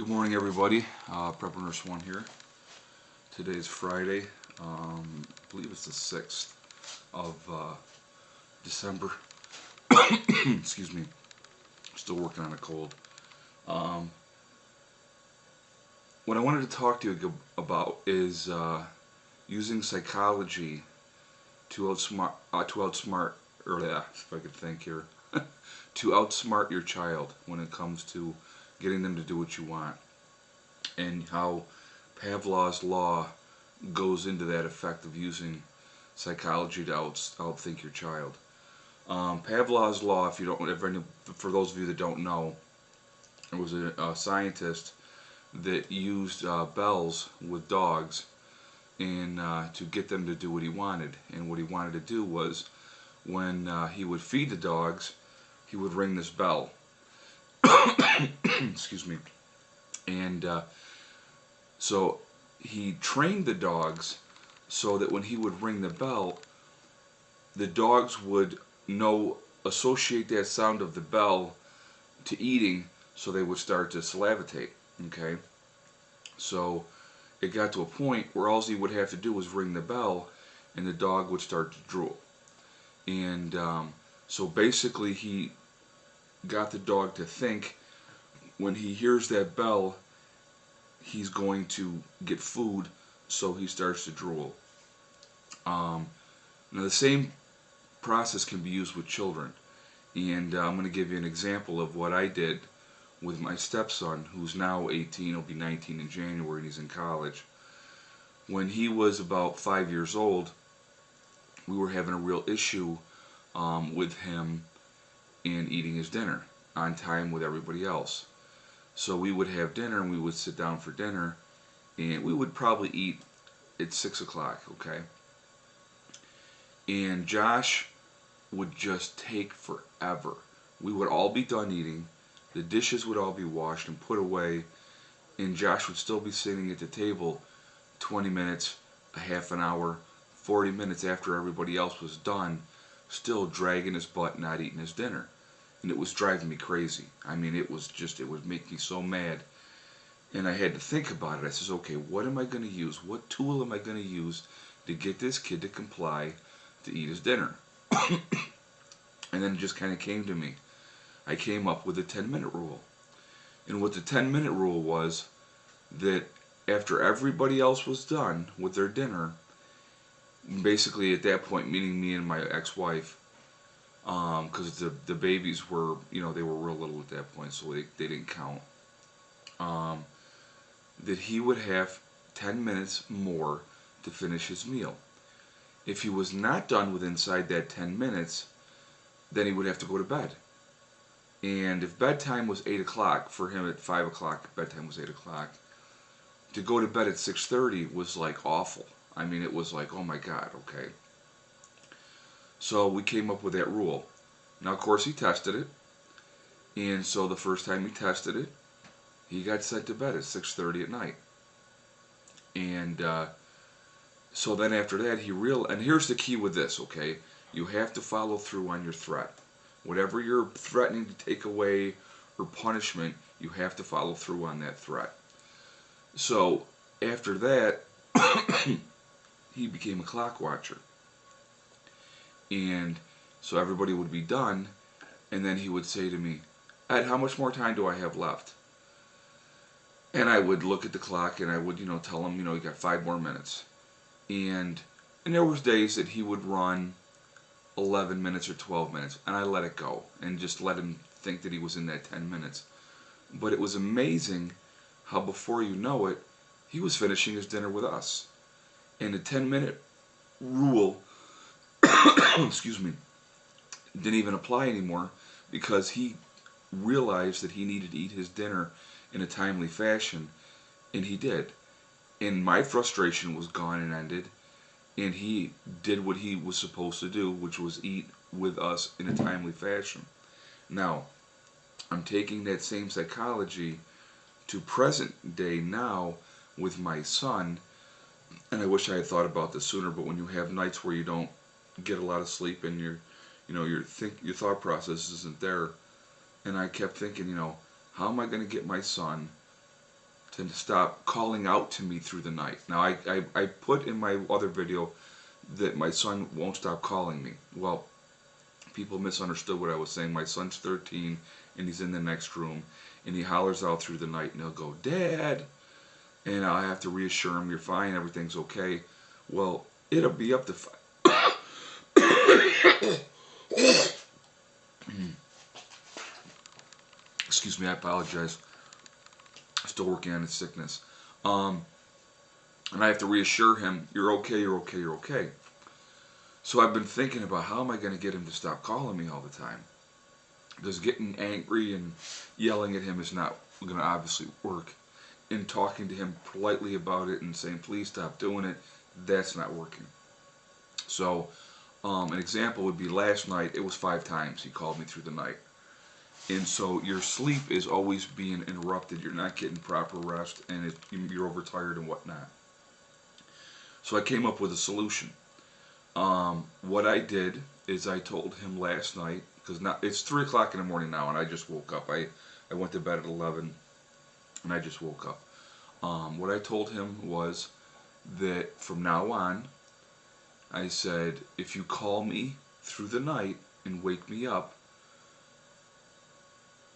Good morning, everybody. Prepper Nurse 1 here. Today is Friday. I believe it's the 6th of December. Excuse me. Still working on a cold. What I wanted to talk to you about is using psychology to outsmart, if I could think here, to outsmart your child when it comes to getting them to do what you want, and how Pavlov's law goes into that effect of using psychology to outthink your child. Pavlov's law, for those of you that don't know, it was a scientist that used bells with dogs and to get them to do what he wanted. And what he wanted to do was, when he would feed the dogs, he would ring this bell. Excuse me. And so he trained the dogs so that when he would ring the bell, the dogs would associate that sound of the bell to eating, so they would start to salivatate. Okay? So it got to a point where all he would have to do was ring the bell and the dog would start to drool. And so basically he got the dog to think when he hears that bell, he's going to get food, so he starts to drool. Now the same process can be used with children, and I'm going to give you an example of what I did with my stepson, who's now 18, he'll be 19 in January, and he's in college. When he was about 5 years old, we were having a real issue with him in eating his dinner on time with everybody else. So we would have dinner and we would sit down for dinner, and we would probably eat at 6 o'clock, okay? And Josh would just take forever. We would all be done eating, the dishes would all be washed and put away, and Josh would still be sitting at the table 20 minutes, a half an hour, 40 minutes after everybody else was done, still dragging his butt, not eating his dinner. And it was driving me crazy. I mean, it would make me so mad. And I had to think about it. I says, okay, what am I going to use? What tool am I going to use to get this kid to comply to eat his dinner? And then it just kind of came to me. I came up with a 10-minute rule. And what the 10-minute rule was, that after everybody else was done with their dinner, basically at that point, meaning me and my ex-wife, because the babies were, they were real little at that point, so they didn't count, that he would have 10 minutes more to finish his meal. If he was not done with inside that 10 minutes, then he would have to go to bed. And if bedtime was 8 o'clock, for him at 5 o'clock, bedtime was 8 o'clock, to go to bed at 6:30 was like awful. I mean, it was like, oh my God, okay. So we came up with that rule. Now, of course, he tested it. And so the first time he tested it, he got sent to bed at 6:30 at night. And so then after that, and here's the key with this, okay? You have to follow through on your threat. Whatever you're threatening to take away or punishment, you have to follow through on that threat. So after that, he became a clock watcher. And so everybody would be done, and then he would say to me, Ed, how much more time do I have left? And I would look at the clock and I would, tell him, you got 5 more minutes. And there was days that he would run 11 minutes or 12 minutes, and I let it go and just let him think that he was in that 10 minutes. But it was amazing how before you know it, he was finishing his dinner with us. And the 10-minute rule excuse me, didn't even apply anymore, because he realized that he needed to eat his dinner in a timely fashion, and he did. And my frustration was gone and ended, and he did what he was supposed to do, which was eat with us in a timely fashion. Now, I'm taking that same psychology to present day now with my son, and I wish I had thought about this sooner, but when you have nights where you don't get a lot of sleep and your thought process isn't there, and I kept thinking, how am I going to get my son to stop calling out to me through the night. Now, I put in my other video that my son won't stop calling me. Well, people misunderstood what I was saying. My son's 13, and he's in the next room, and he hollers out through the night, and he'll go, "Dad," and I have to reassure him, "You're fine, everything's okay." Well, it'll be up to excuse me, I apologize. Still working on his sickness. And I have to reassure him, "You're okay, you're okay, you're okay." So I've been thinking about how am I going to get him to stop calling me all the time. Because getting angry and yelling at him is not going to obviously work. And talking to him politely about it and saying, "Please stop doing it," that's not working. So an example would be last night, it was 5 times he called me through the night. And so your sleep is always being interrupted. You're not getting proper rest, and you're overtired and whatnot. So I came up with a solution. What I did is I told him last night, because now it's 3 o'clock in the morning now, and I just woke up. I went to bed at 11, and I just woke up. What I told him was that from now on, I said, if you call me through the night and wake me up,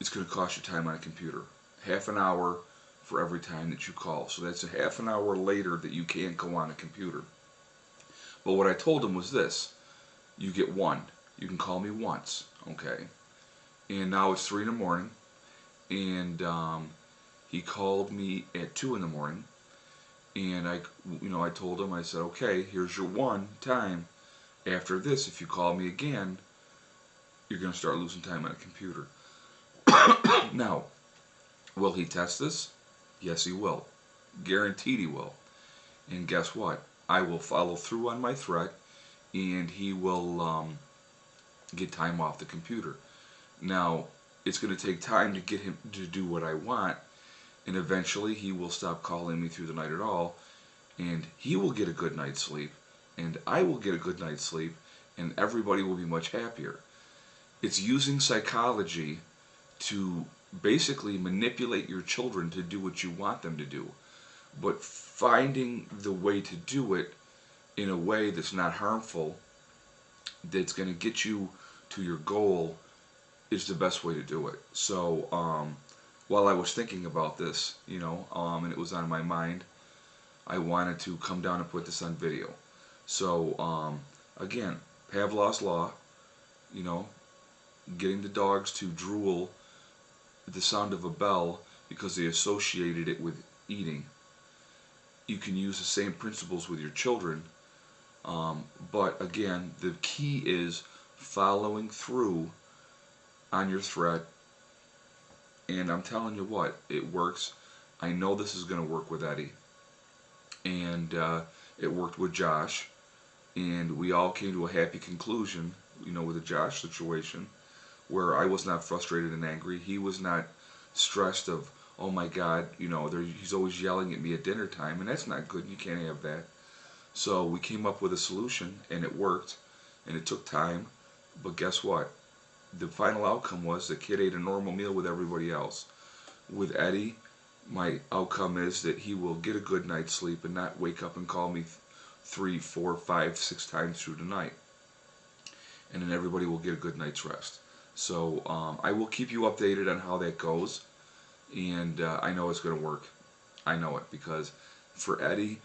it's going to cost you time on a computer. Half an hour for every time that you call. So that's a half an hour later that you can't go on a computer. But what I told him was this: you get 1. You can call me once, okay? And now it's 3 in the morning, and he called me at 2 in the morning, and I told him, I said, "Okay, here's your 1 time. After this, if you call me again, you're going to start losing time on a computer." Now, will he test this? Yes, he will. Guaranteed he will. And guess what? I will follow through on my threat, and he will get time off the computer. Now, it's going to take time to get him to do what I want, and eventually he will stop calling me through the night at all, and he will get a good night's sleep, and I will get a good night's sleep, and everybody will be much happier. It's using psychology to basically manipulate your children to do what you want them to do, but finding the way to do it in a way that's not harmful, that's going to get you to your goal, is the best way to do it. So while I was thinking about this, and it was on my mind, I wanted to come down and put this on video. So again, Pavlov's law, getting the dogs to drool at the sound of a bell because they associated it with eating. You can use the same principles with your children, but again, the key is following through on your threat. And I'm telling you what, it works. I know this is going to work with Eddie, and it worked with Josh, and we all came to a happy conclusion, with the Josh situation, where I was not frustrated and angry. He was not stressed of, "Oh my God, he's always yelling at me at dinner time," and that's not good. You can't have that. So we came up with a solution, and it worked, and it took time, but guess what? The final outcome was the kid ate a normal meal with everybody else. With Eddie, my outcome is that he will get a good night's sleep and not wake up and call me 3, 4, 5, 6 times through the night. And then everybody will get a good night's rest. So I will keep you updated on how that goes, and I know it's going to work. I know it, because for Eddie,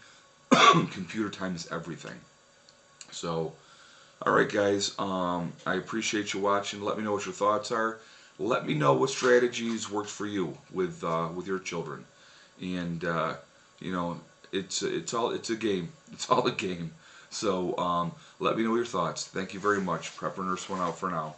computer time is everything. So, alright guys, I appreciate you watching. Let me know what your thoughts are. Let me know what strategies worked for you with your children. And it's a game. It's all a game. So let me know your thoughts. Thank you very much. Prepper Nurse 1 out for now.